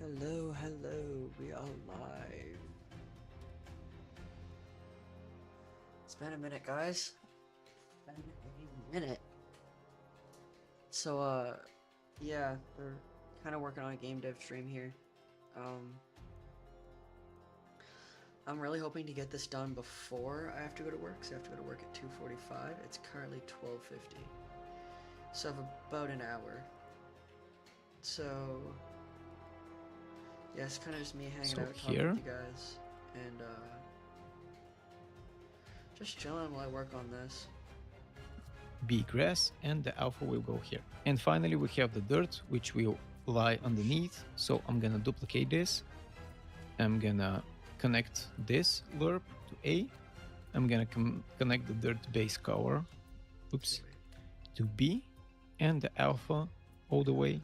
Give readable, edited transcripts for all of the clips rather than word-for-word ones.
Hello, hello, we are live. It's been a minute, guys. Been a minute. So, yeah, we're kind of working on a game dev stream here. I'm really hoping to get this done before I have to go to work, so I have to go to work at 2:45. It's currently 12:50. So I have about an hour. So, yeah, it's kind of just me hanging So out, talking here, with you guys, and, just chilling while I work on this. be grass and the alpha will go here. And finally we have the dirt which will lie underneath. So I'm gonna duplicate this. I'm gonna connect this lerp to A. I'm gonna connect the dirt base cover, oops, to B, and the alpha all the way.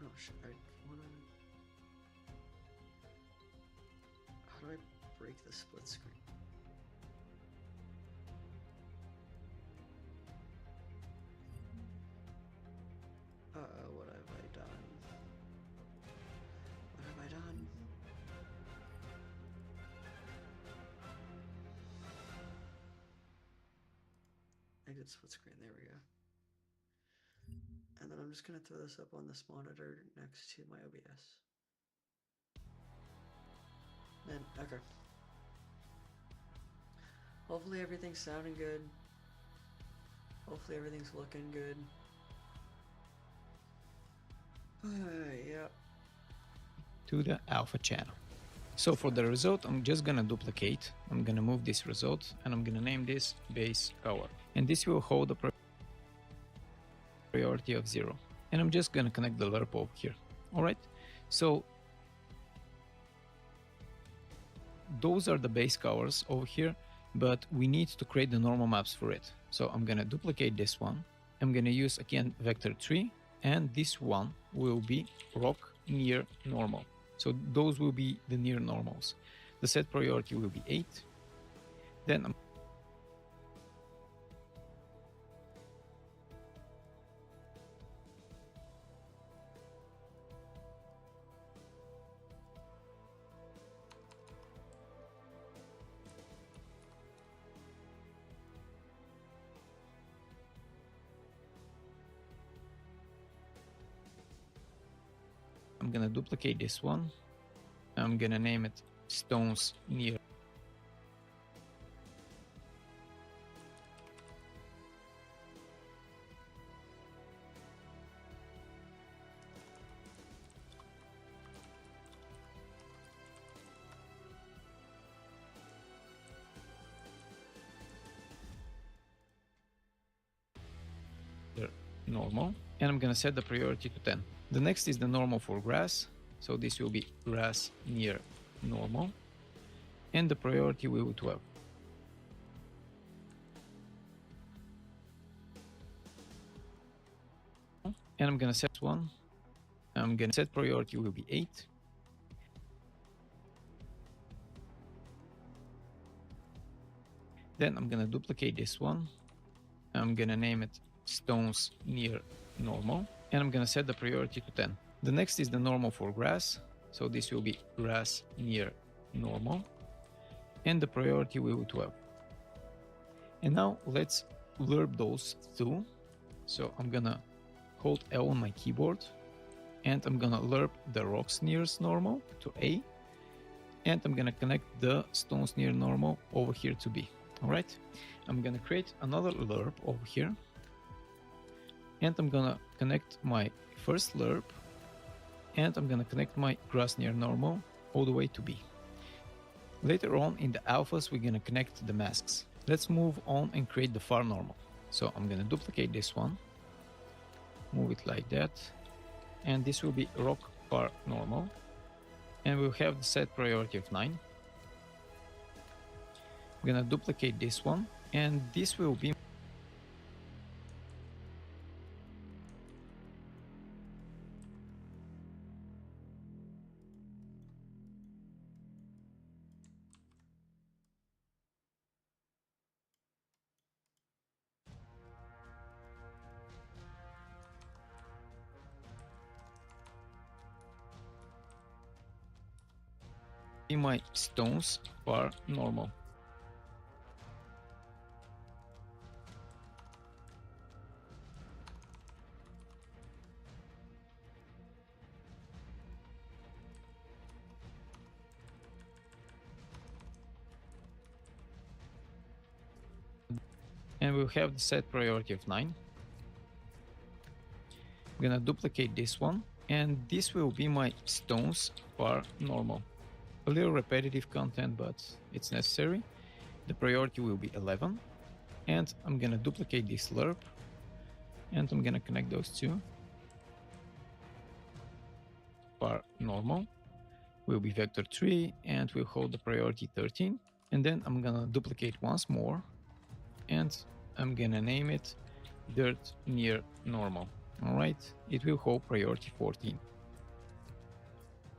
Oh shit, I wanna... How do I break the split screen? Uh-oh, what have I done? What have I done? Exit split screen, there we go. And then I'm just gonna throw this up on this monitor next to my OBS. Then, okay. Hopefully everything's sounding good. Hopefully everything's looking good. Yeah. To the alpha channel. So for the result, I'm just gonna duplicate. I'm gonna move this result and I'm gonna name this base cover. And this will hold a priority of 0. And I'm just gonna connect the lerp over here. All right. So those are the base covers over here, but we need to create the normal maps for it. So I'm gonna duplicate this one. I'm gonna use again vector 3, and this one will be rock near normal. So those will be the near normals. The set priority will be 8. Then I'm gonna duplicate this one. I'm gonna name it stones near normal, and I'm gonna set the priority to 10. The next is the normal for grass, so this will be grass near normal, and the priority will be 12. And I'm gonna set one. I'm gonna set priority will be 8. Then I'm gonna duplicate this one. I'm gonna name it stones near normal, and I'm gonna set the priority to 10. The next is the normal for grass, so this will be grass near normal, and the priority will be 12. And now let's lerp those two. So I'm gonna hold L on my keyboard, and I'm gonna lerp the rocks nearest normal to A, and I'm gonna connect the stones near normal over here to B. All right, I'm gonna create another lerp over here, and I'm gonna connect my first lerp, and I'm gonna connect my grass near normal all the way to B. Later on in the alphas, we're gonna connect the masks. Let's move on and create the far normal. So I'm gonna duplicate this one, move it like that, and this will be rock far normal, and we'll have the set priority of 9. I'm gonna duplicate this one, and this will be be my stones var normal. And we'll have the set priority of 9. I'm gonna duplicate this one, and this will be my stones var normal. A little repetitive content, but it's necessary. The priority will be 11, and I'm gonna duplicate this lerp, and I'm gonna connect those two. Var normal will be vector 3, and we'll hold the priority 13. And then I'm gonna duplicate once more, and I'm gonna name it dirt near normal. All right, it will hold priority 14.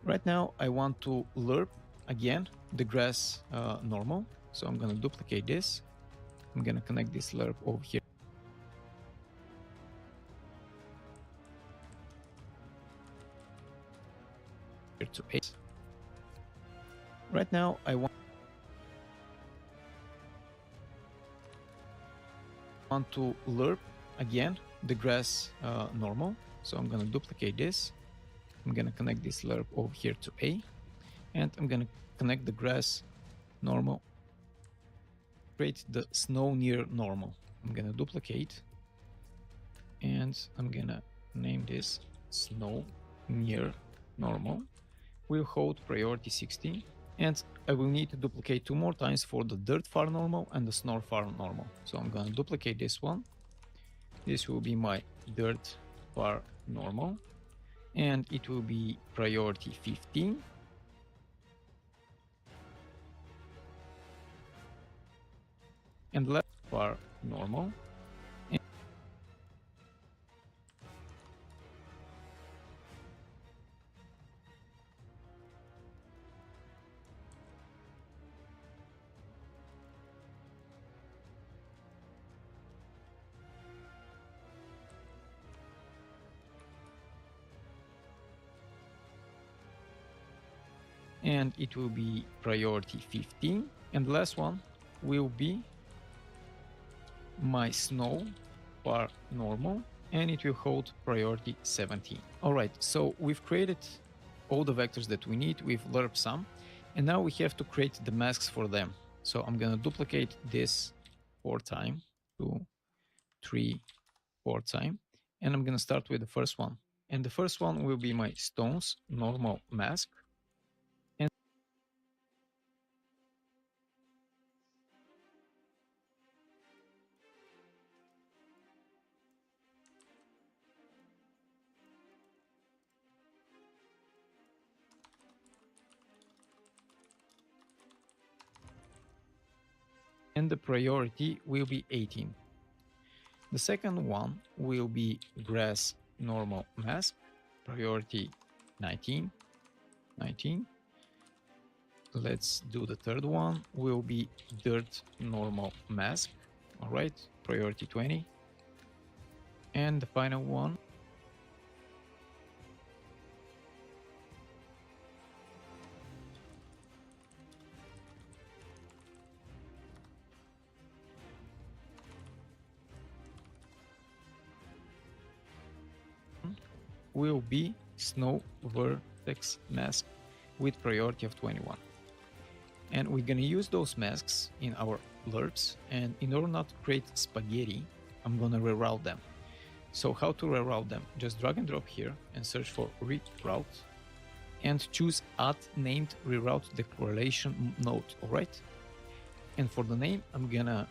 Right now I want to lerp again the grass normal, so I'm gonna duplicate this. I'm gonna connect this lerp over here to 8. Right now I want to lerp again the grass normal, so I'm gonna duplicate this. I'm gonna connect this lerp over here to A, and I'm gonna connect the grass normal, create the snow near normal. I'm gonna duplicate, and I'm gonna name this snow near normal. We'll hold priority 16, and I will need to duplicate 2 more times for the dirt far normal and the snow far normal. So I'm gonna duplicate this one. This will be my dirt far normal, and it will be priority 15. And left far normal. And it will be priority 15. And the last one will be my snow far normal, and it will hold priority 17. All right, so we've created all the vectors that we need. We've lerped some, and now we have to create the masks for them. So I'm gonna duplicate this 4 times, 2, 3, 4 times, and I'm gonna start with the first one. And the first one will be my stones normal mask. And the priority will be 18. The second one will be grass normal mask, priority 19. Let's do the third one, will be dirt normal mask, all right, priority 20. And the final one will be snow vertex mask with priority of 21. And we're gonna use those masks in our lerps, and in order not to create spaghetti, I'm gonna reroute them. So how to reroute them? Just drag and drop here and search for reroute, and choose add named reroute declaration node, all right? And for the name, I'm gonna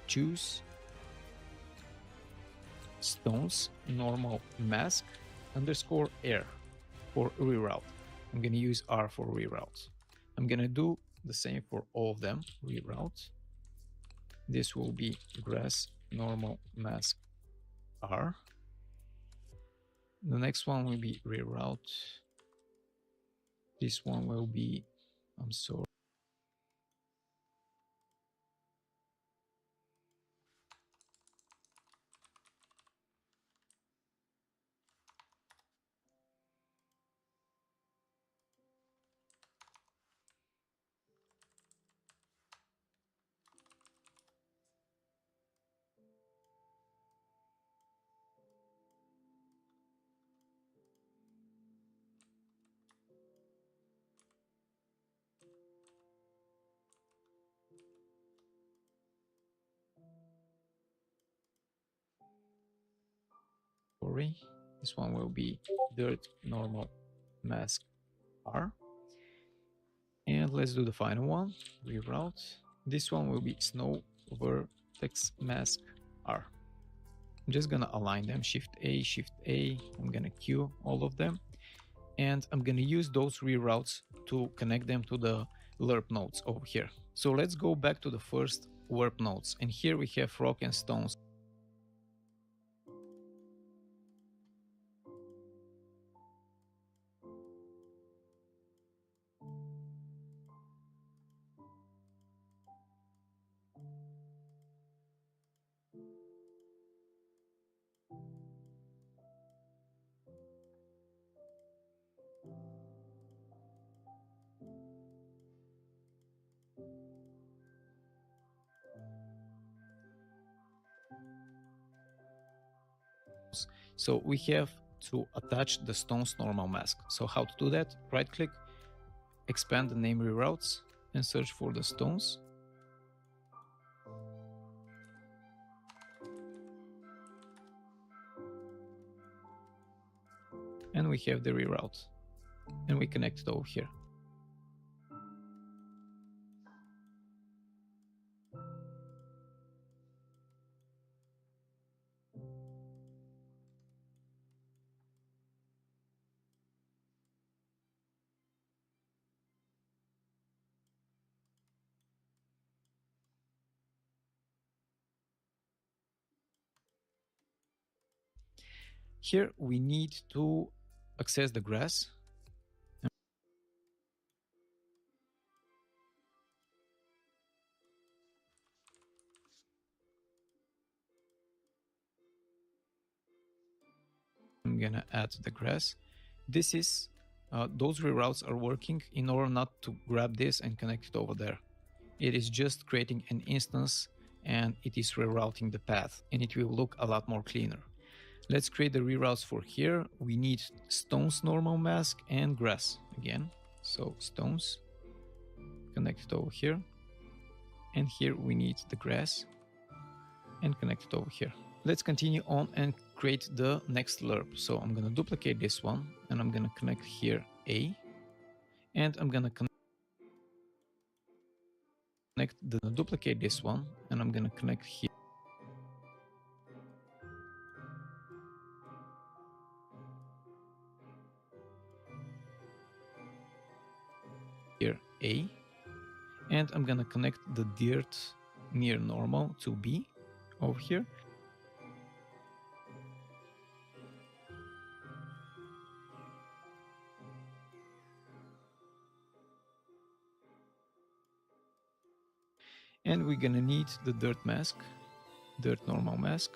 choose stones normal mask underscore air for reroute. I'm gonna use R for reroute. I'm gonna do the same for all of them, reroute. This will be grass normal mask R. The next one will be reroute. This one will be, I'm sorry. Sorry, this one will be dirt normal mask R. And let's do the final one, reroute. This one will be snow vertex mask R. I'm just gonna align them, Shift A, I'm gonna queue all of them. And I'm gonna use those reroutes to connect them to the lerp nodes over here. So let's go back to the first warp nodes. And here we have rock and stones. So we have to attach the stones normal mask. So how to do that? Right click, expand the name reroutes and search for the stones. And we have the reroute and we connect it over here. Here we need to access the grass. I'm gonna add the grass. This is, those reroutes are working in order not to grab this and connect it over there. It is just creating an instance and it is rerouting the path and it will look a lot more cleaner. Let's create the reroutes for here. We need stones normal mask and grass again. So stones, connect it over here. And here we need the grass and connect it over here. Let's continue on and create the next lerp. So I'm going to duplicate this one and I'm going to connect here A. And I'm going to duplicate this one and I'm going to connect here A, and I'm gonna connect the dirt near normal to B over here. And we're gonna need the dirt mask, dirt normal mask.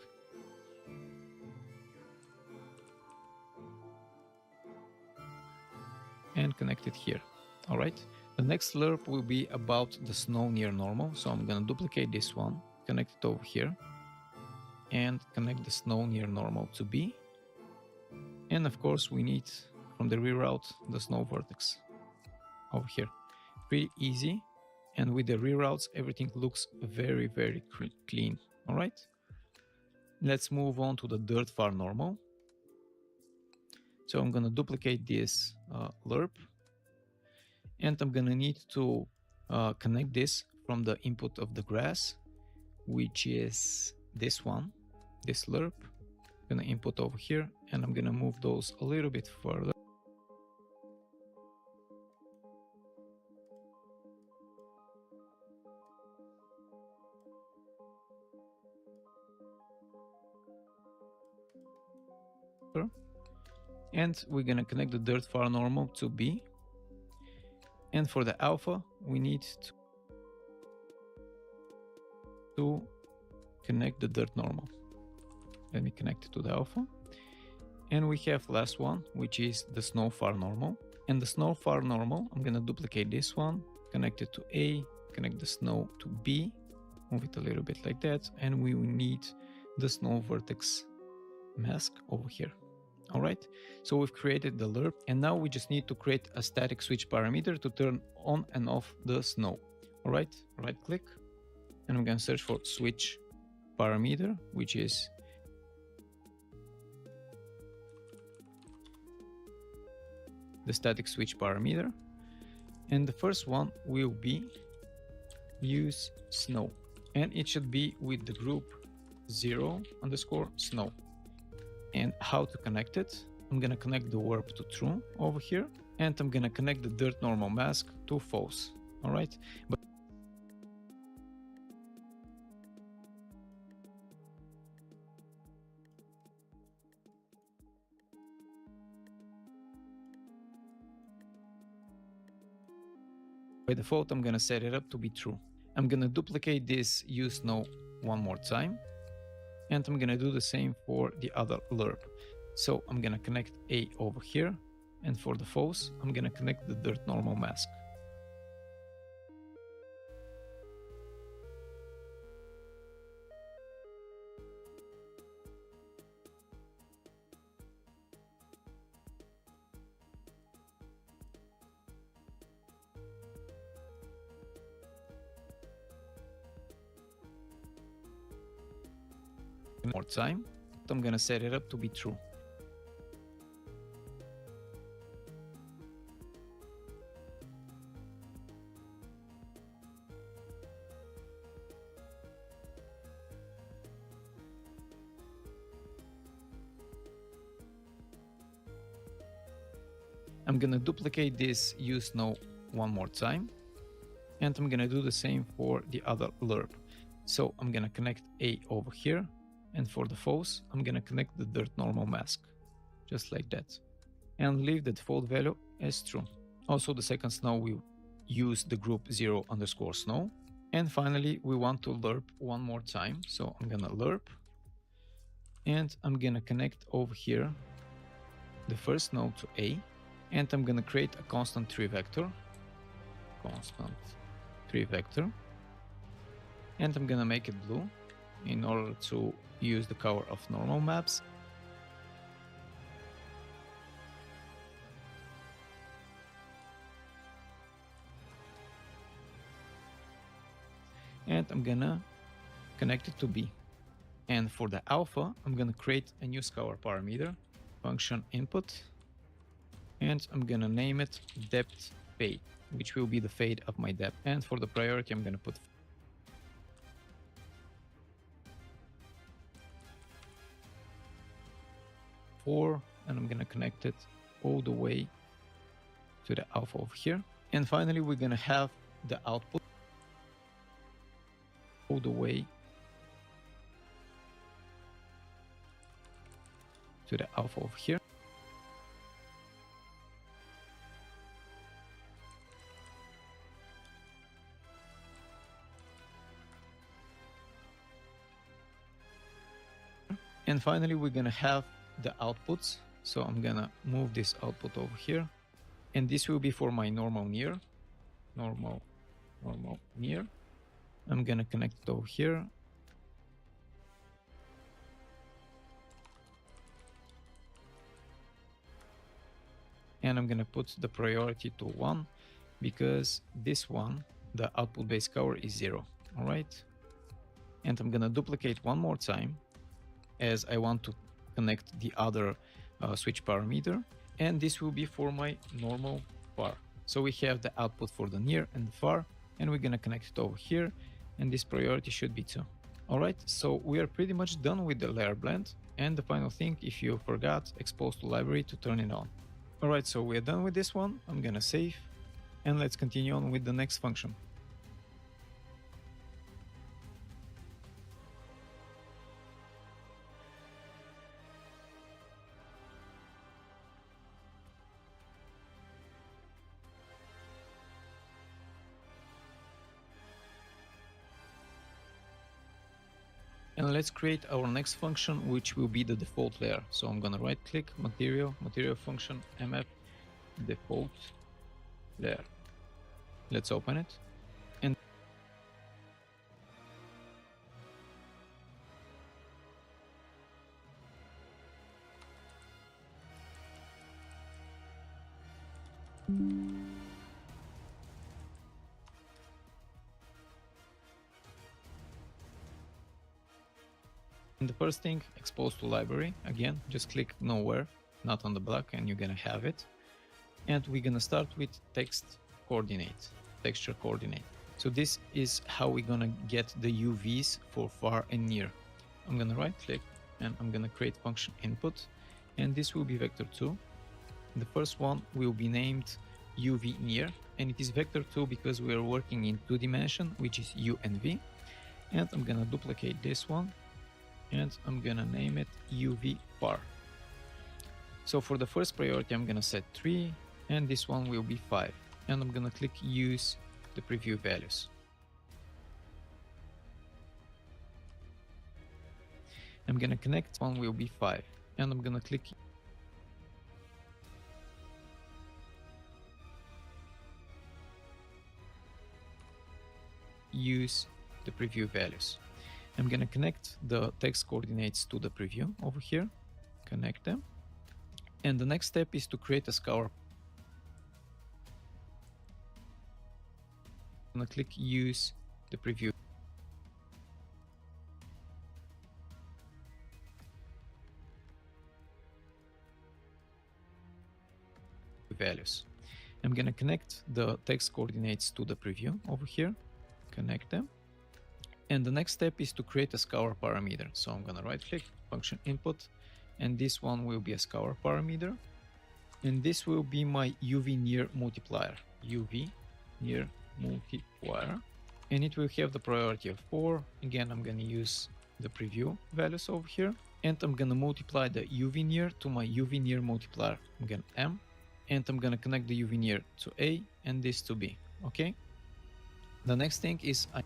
And connect it here, all right? The next lerp will be about the snow near normal. So I'm gonna duplicate this one, connect it over here, and connect the snow near normal to B. And of course we need from the reroute the snow vertex over here. Pretty easy. And with the reroutes, everything looks very, very clean, all right? Let's move on to the dirt far normal. So I'm gonna duplicate this lerp. And I'm gonna need to connect this from the input of the grass, which is this one, this lerp. I'm gonna input over here and I'm gonna move those a little bit further. And we're gonna connect the dirt far normal to B. And for the alpha, we need to connect the dirt normal. Let me connect it to the alpha. And we have last one, which is the snow far normal. And the snow far normal, I'm gonna duplicate this one, connect it to A, connect the snow to B, move it a little bit like that. And we will need the snow vertex mask over here. All right, so we've created the lerp and now we just need to create a static switch parameter to turn on and off the snow. All right, right click and I'm going to search for switch parameter, which is the static switch parameter. And the first one will be use snow. And it should be with the group 0_snow. And how to connect it? I'm gonna connect the warp to true over here, and I'm gonna connect the dirt normal mask to false. All right. But by default, I'm gonna set it up to be true. I'm gonna duplicate this use snow one more time, and I'm gonna do the same for the other lerp. So I'm gonna connect A over here, and for the false, I'm gonna connect the dirt normal mask. One more time, I'm gonna set it up to be true. I'm gonna duplicate this use snow one more time, and I'm gonna do the same for the other lerp. So I'm gonna connect A over here, and for the false, I'm gonna connect the dirt normal mask, just like that, and leave the default value as true. Also, the second snow will use the group 0_snow. And finally, we want to lerp one more time. So I'm gonna lerp, and I'm gonna connect over here the first node to A, and I'm gonna create a constant 3 vector, and I'm gonna make it blue in order to use the cover of normal maps. And I'm gonna connect it to B. And for the alpha, I'm gonna create a new scalar parameter, function input, and I'm gonna name it depth fade, which will be the fade of my depth. And for the priority, I'm gonna put 4, and I'm gonna connect it all the way to the alpha over here. And finally, we're gonna have the output all the way to the alpha over here. And finally, we're gonna have the outputs. So I'm gonna move this output over here, and this will be for my normal near, normal near. I'm gonna connect it over here. And I'm gonna put the priority to 1 because this one, the output base cover is 0. All right. And I'm gonna duplicate one more time as I want to connect the other switch parameter. And this will be for my normal far. So we have the output for the near and the far, and we're gonna connect it over here. And this priority should be 2. All right, so we are pretty much done with the layer blend. And the final thing, if you forgot, expose to library to turn it on. All right, so we are done with this one. I'm gonna save, and let's continue on with the next function. And let's create our next function, which will be the default layer. So I'm gonna right click, material function, mf default layer. Let's open it. And the first thing, expose to library. Again, just click nowhere, not on the block, and you're gonna have it. And we're gonna start with text coordinate, texture coordinate. So this is how we're gonna get the UVs for far and near. I'm gonna right click and I'm gonna create function input, and this will be vector2. The first one will be named UV near, and it is vector2 because we are working in 2 dimension, which is U and V. And I'm gonna duplicate this one and I'm gonna name it UV far. So for the first priority, I'm gonna set 3, and this one will be 5. And I'm gonna click use the preview values. I'm gonna connect, one will be 5, and I'm gonna click use the preview values. I'm gonna connect the text coordinates to the preview over here, connect them. And the next step is to create a scour. I'm gonna click use the preview values. I'm gonna connect the text coordinates to the preview over here, connect them. And the next step is to create a scour parameter. So I'm gonna right click, function input, and this one will be a scour parameter. And this will be my UV near multiplier, UV near multiplier. And it will have the priority of 4. Again, I'm gonna use the preview values over here. And I'm gonna multiply the UV near to my UV near multiplier. I'm gonna M, and I'm gonna connect the UV near to A and this to B, okay? The next thing is I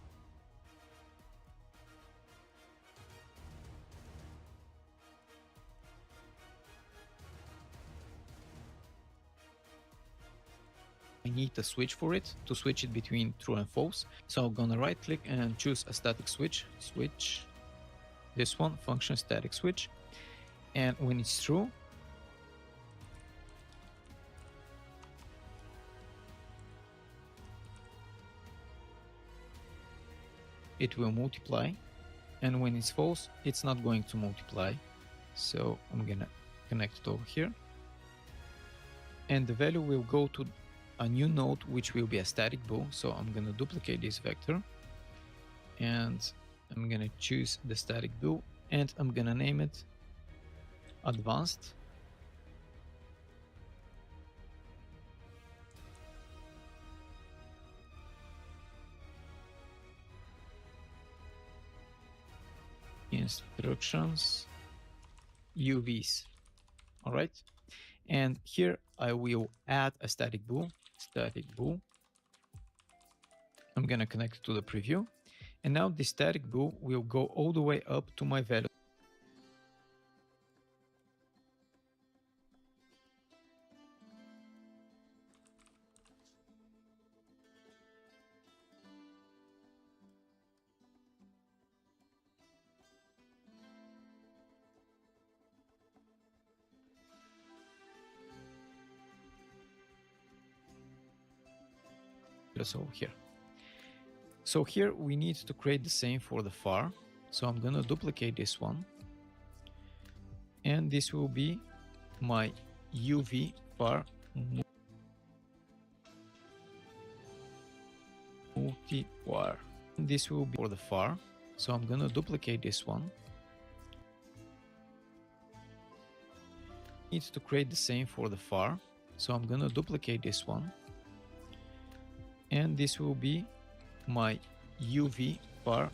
need a switch for it to switch it between true and false. So I'm gonna right click and choose a static switch, this one, function static switch. And when it's true, it will multiply, and when it's false, it's not going to multiply. So I'm gonna connect it over here, and the value will go to a new node, which will be a static bool. So I'm gonna duplicate this vector, and I'm gonna choose the static bool, and I'm gonna name it advanced. Instructions UVs. All right, and here I will add a static bool. I'm gonna connect it to the preview, and now the static bool will go all the way up to my value. Over here. So here we need to create the same for the far. So I'm gonna duplicate this one, and this will be my UV far multiplier. This will be for the far. So I'm gonna duplicate this one. Need to create the same for the far. So I'm gonna duplicate this one, and this will be my UV far